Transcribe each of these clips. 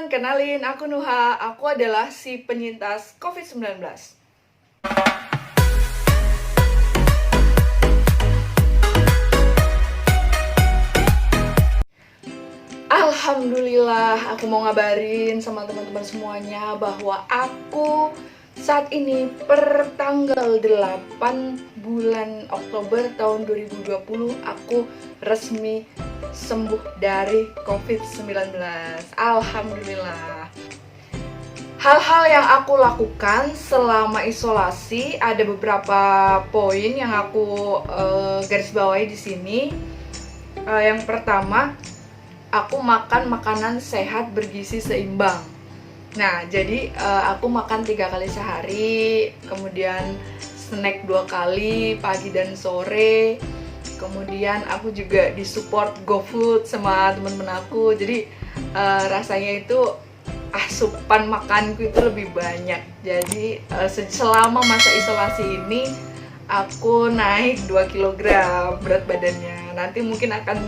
teman-teman, kenalin aku Nuha. Aku adalah si penyintas COVID-19. Alhamdulillah, aku mau ngabarin sama teman-teman semuanya bahwa aku saat ini per tanggal 8 bulan Oktober tahun 2020 aku resmi sembuh dari COVID-19. Alhamdulillah. Hal-hal yang aku lakukan selama isolasi ada beberapa poin yang aku garis bawahi di sini. Yang pertama, aku makan makanan sehat bergizi seimbang. Nah, jadi aku makan 3 kali sehari, kemudian snack 2 kali pagi dan sore. Kemudian aku juga disupport GoFood sama teman-teman aku. Jadi rasanya itu asupan makanku itu lebih banyak. Jadi selama masa isolasi ini aku naik 2 kg berat badannya. Nanti mungkin akan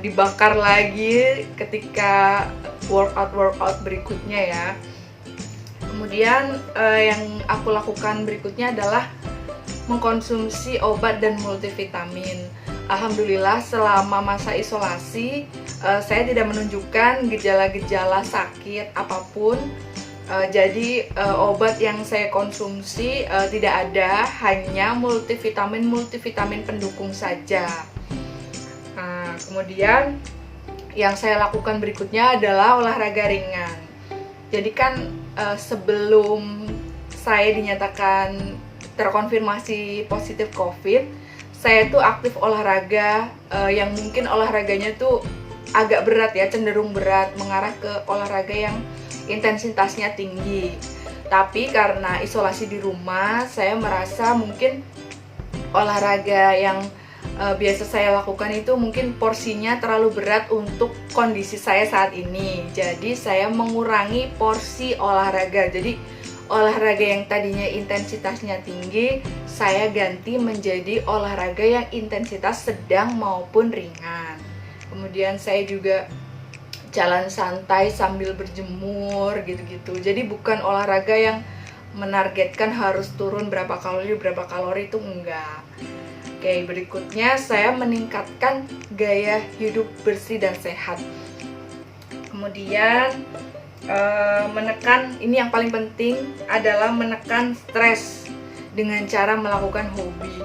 dibakar lagi ketika workout berikutnya ya. Kemudian yang aku lakukan berikutnya adalah mengkonsumsi obat dan multivitamin. Alhamdulillah selama masa isolasi saya tidak menunjukkan gejala-gejala sakit apapun. Jadi obat yang saya konsumsi tidak ada, hanya multivitamin pendukung saja. Nah, kemudian yang saya lakukan berikutnya adalah olahraga ringan. Jadi kan sebelum saya dinyatakan terkonfirmasi positif COVID, saya tuh aktif olahraga yang mungkin olahraganya tuh agak berat ya, cenderung berat, mengarah ke olahraga yang intensitasnya tinggi. Tapi karena isolasi di rumah, saya merasa mungkin olahraga yang biasa saya lakukan itu mungkin porsinya terlalu berat untuk kondisi saya saat ini. Jadi saya mengurangi porsi olahraga. Jadi olahraga yang tadinya intensitasnya tinggi, saya ganti menjadi olahraga yang intensitas sedang maupun ringan. Kemudian saya juga jalan santai sambil berjemur gitu-gitu. Jadi bukan olahraga yang menargetkan harus turun berapa kalori itu enggak. Oke, berikutnya saya meningkatkan gaya hidup bersih dan sehat. Kemudian menekan, ini yang paling penting adalah menekan stres dengan cara melakukan hobi.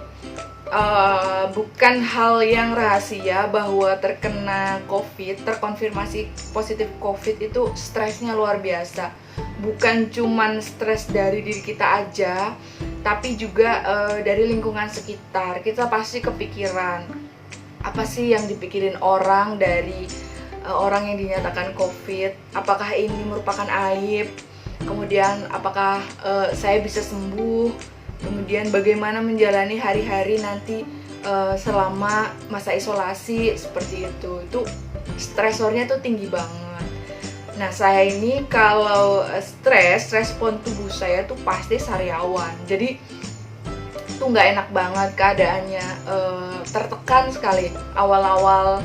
Bukan hal yang rahasia bahwa terkena COVID, terkonfirmasi positif COVID itu stresnya luar biasa. Bukan cuman stres dari diri kita aja, tapi juga dari lingkungan sekitar. Kita pasti kepikiran apa sih yang dipikirin orang dari orang yang dinyatakan COVID. Apakah ini merupakan aib? Kemudian apakah saya bisa sembuh? Kemudian bagaimana menjalani hari-hari nanti selama masa isolasi seperti itu. Itu stresornya tuh tinggi banget. Nah, saya ini kalau stres, respon tubuh saya tuh pasti sariawan. Jadi tuh nggak enak banget keadaannya, tertekan sekali. Awal-awal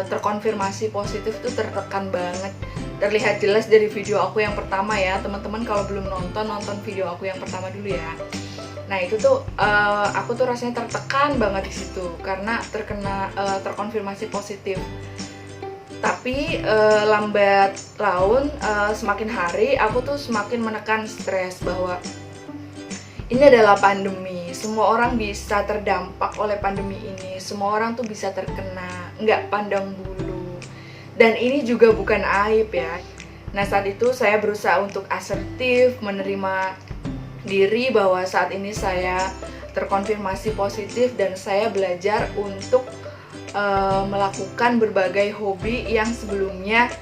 terkonfirmasi positif tuh tertekan banget. Terlihat jelas dari video aku yang pertama ya, teman-teman kalau belum nonton video aku yang pertama dulu ya. Nah itu tuh aku tuh rasanya tertekan banget di situ karena terkonfirmasi positif. Tapi lambat laun semakin hari aku tuh semakin menekan stres bahwa ini adalah pandemi. Semua orang bisa terdampak oleh pandemi ini. Semua orang tuh bisa terkena, nggak pandang bulu. Dan ini juga bukan aib ya. Nah saat itu saya berusaha untuk asertif, menerima diri bahwa saat ini saya terkonfirmasi positif dan saya belajar untuk melakukan berbagai hobi yang sebelumnya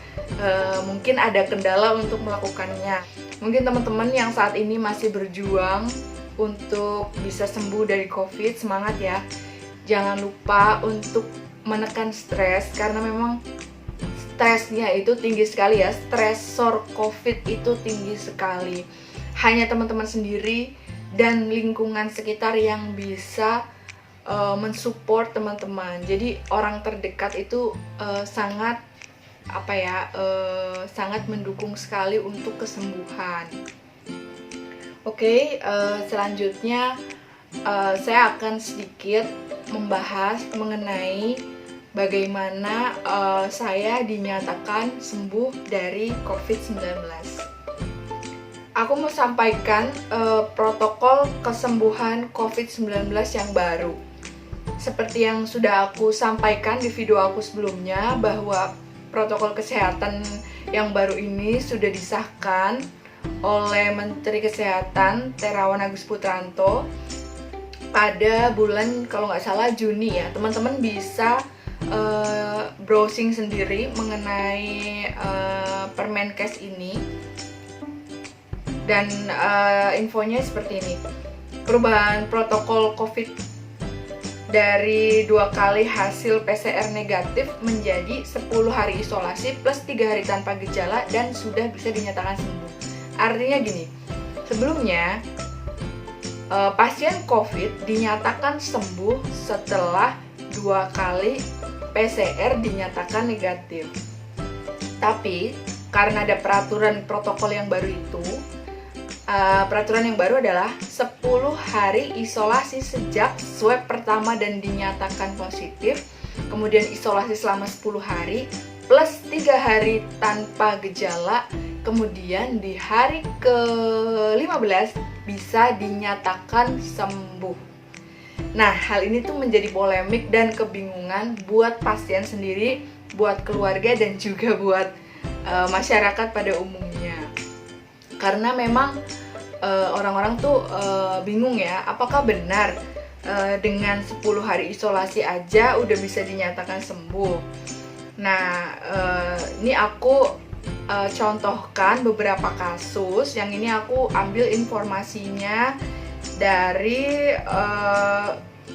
mungkin ada kendala untuk melakukannya. Mungkin teman-teman yang saat ini masih berjuang untuk bisa sembuh dari COVID, semangat ya. Jangan lupa untuk menekan stres karena memang stresnya itu tinggi sekali ya. Stresor COVID itu tinggi sekali. Hanya teman-teman sendiri dan lingkungan sekitar yang bisa mensupport teman-teman. Jadi orang terdekat itu sangat sangat mendukung sekali untuk kesembuhan. Oke, selanjutnya saya akan sedikit membahas mengenai bagaimana saya dinyatakan sembuh dari COVID-19. Aku mau sampaikan protokol kesembuhan COVID-19 yang baru. Seperti yang sudah aku sampaikan di video aku sebelumnya, bahwa protokol kesehatan yang baru ini sudah disahkan oleh Menteri Kesehatan Terawan Agus Putranto pada bulan, kalau nggak salah, Juni ya. Teman-teman bisa browsing sendiri mengenai Permenkes ini, dan infonya seperti ini. Perubahan protokol COVID dari 2 kali hasil PCR negatif menjadi 10 hari isolasi plus 3 hari tanpa gejala dan sudah bisa dinyatakan sembuh. Artinya gini, sebelumnya pasien COVID dinyatakan sembuh setelah 2 kali PCR dinyatakan negatif. Tapi karena ada peraturan protokol yang baru itu, peraturan yang baru adalah 10 hari isolasi sejak swab pertama dan dinyatakan positif, kemudian isolasi selama 10 hari plus 3 hari tanpa gejala, kemudian di hari ke-15 bisa dinyatakan sembuh. Nah, hal ini tuh menjadi polemik dan kebingungan buat pasien sendiri, buat keluarga, dan juga buat masyarakat pada umumnya. Karena memang orang-orang tuh bingung ya, apakah benar dengan 10 hari isolasi aja udah bisa dinyatakan sembuh. Nah, ini aku contohkan beberapa kasus. Yang ini aku ambil informasinya dari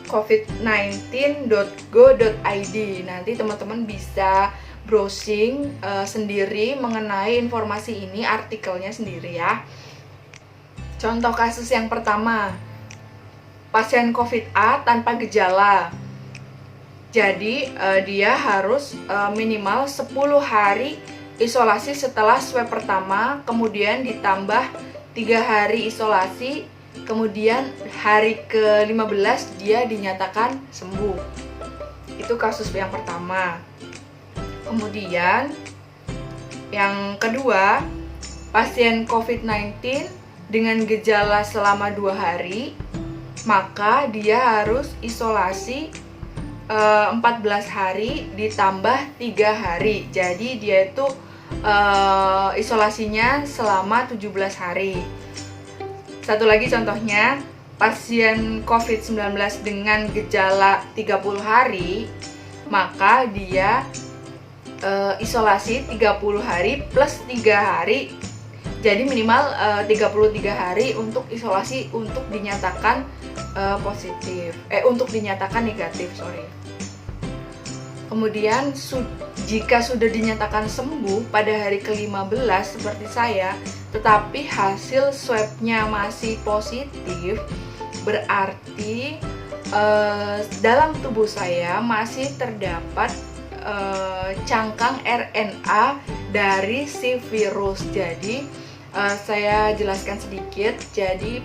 covid19.go.id. Nanti teman-teman bisa browsing sendiri mengenai informasi ini, artikelnya sendiri ya. Contoh kasus yang pertama, pasien COVID A tanpa gejala. Jadi dia harus minimal 10 hari isolasi setelah swab pertama, kemudian ditambah 3 hari isolasi, kemudian hari ke-15 dia dinyatakan sembuh. Itu kasus yang pertama. Kemudian yang kedua, pasien COVID-19 dengan gejala selama 2 hari, maka dia harus isolasi 14 hari ditambah 3 hari. Jadi dia itu isolasinya selama 17 hari. Satu lagi contohnya, pasien COVID-19 dengan gejala 30 hari, maka dia isolasi 30 hari plus 3 hari. Jadi minimal 33 hari untuk isolasi untuk dinyatakan untuk dinyatakan negatif, Kemudian jika sudah dinyatakan sembuh pada hari ke-15 seperti saya, tetapi hasil swabnya masih positif, berarti dalam tubuh saya masih terdapat cangkang RNA dari si virus. Jadi saya jelaskan sedikit. Jadi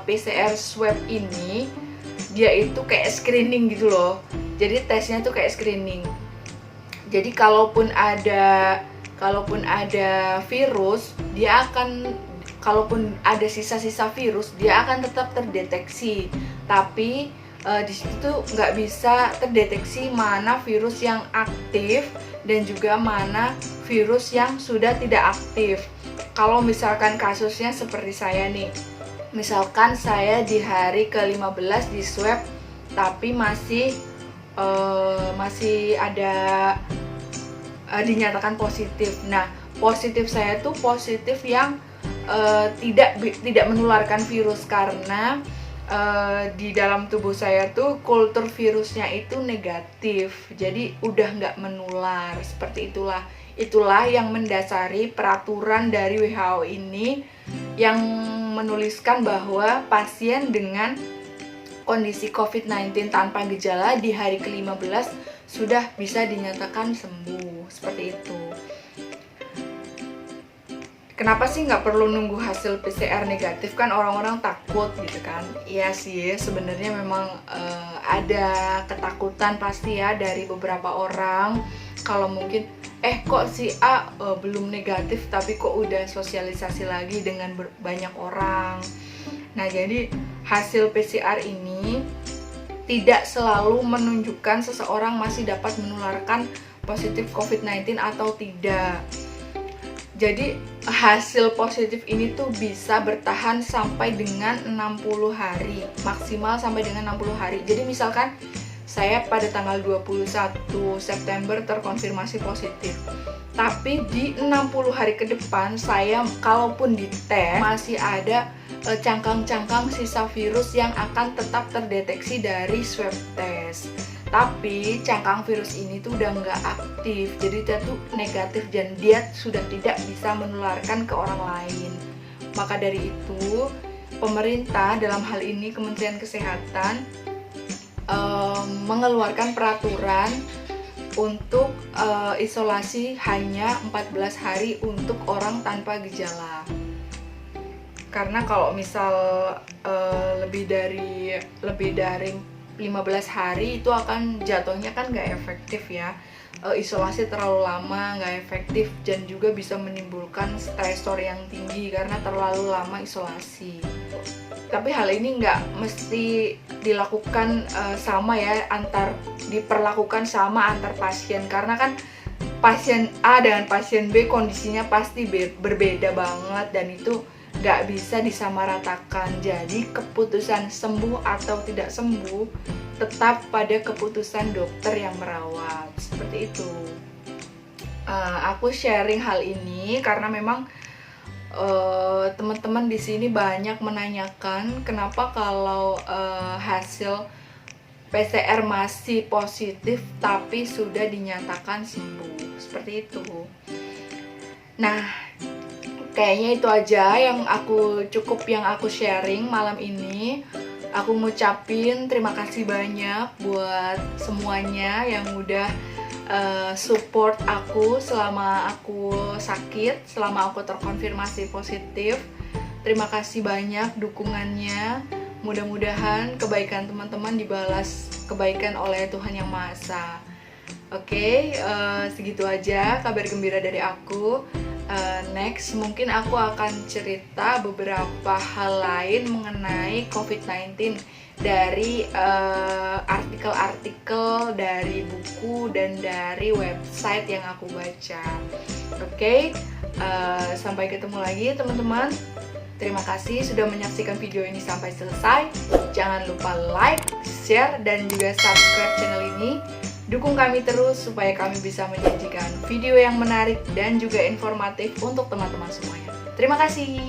PCR swab ini dia itu kayak screening gitu loh. Jadi tesnya tuh kayak screening. Jadi kalaupun ada virus, kalaupun ada sisa-sisa virus, dia akan tetap terdeteksi. Tapi di situ nggak bisa terdeteksi mana virus yang aktif dan juga mana virus yang sudah tidak aktif. Kalau misalkan kasusnya seperti saya nih, misalkan saya di hari ke-15 di swab tapi masih ada dinyatakan positif. Nah, positif saya tuh positif yang tidak menularkan virus, karena di dalam tubuh saya tuh kultur virusnya itu negatif, jadi udah nggak menular. Seperti itulah yang mendasari peraturan dari WHO ini yang menuliskan bahwa pasien dengan kondisi COVID-19 tanpa gejala di hari ke-15 sudah bisa dinyatakan sembuh. Seperti itu. Kenapa sih nggak perlu nunggu hasil PCR negatif? Kan orang-orang takut gitu kan. Iya sih, sebenarnya memang ada ketakutan pasti ya dari beberapa orang. Kalau mungkin kok si A belum negatif tapi kok udah sosialisasi lagi dengan banyak orang. Nah, jadi hasil PCR ini tidak selalu menunjukkan seseorang masih dapat menularkan positif COVID-19 atau tidak. Jadi hasil positif ini tuh bisa bertahan sampai dengan 60 hari, maksimal sampai dengan 60 hari. Jadi misalkan saya pada tanggal 21 September terkonfirmasi positif, tapi di 60 hari ke depan saya kalaupun dites masih ada cangkang-cangkang sisa virus yang akan tetap terdeteksi dari swab test. Tapi cangkang virus ini tuh udah nggak aktif, jadi dia tuh negatif dan dia sudah tidak bisa menularkan ke orang lain. Maka dari itu, pemerintah dalam hal ini Kementerian Kesehatan mengeluarkan peraturan untuk isolasi hanya 14 hari untuk orang tanpa gejala. Karena kalau misal lebih dari 15 hari itu akan jatuhnya kan nggak efektif ya. Isolasi terlalu lama nggak efektif dan juga bisa menimbulkan stresor yang tinggi karena terlalu lama isolasi. Tapi hal ini nggak mesti dilakukan sama ya, diperlakukan sama antar pasien, karena kan pasien A dengan pasien B kondisinya pasti berbeda banget dan itu nggak bisa disamaratakan. Jadi keputusan sembuh atau tidak sembuh tetap pada keputusan dokter yang merawat. Seperti itu. Aku sharing hal ini karena memang teman-teman di sini banyak menanyakan kenapa kalau hasil PCR masih positif tapi sudah dinyatakan sembuh. Seperti itu. Nah, kayaknya itu aja yang aku sharing malam ini. Aku ngucapin terima kasih banyak buat semuanya yang udah support aku selama aku sakit, selama aku terkonfirmasi positif. Terima kasih banyak dukungannya. Mudah-mudahan kebaikan teman-teman dibalas kebaikan oleh Tuhan Yang Maha Esa. Oke, segitu aja kabar gembira dari aku. Next, mungkin aku akan cerita beberapa hal lain mengenai COVID-19 dari artikel-artikel, dari buku, dan dari website yang aku baca. Oke, sampai ketemu lagi teman-teman. Terima kasih sudah menyaksikan video ini sampai selesai. Jangan lupa like, share, dan juga subscribe channel ini. Dukung kami terus supaya kami bisa menyajikan video yang menarik dan juga informatif untuk teman-teman semuanya. Terima kasih.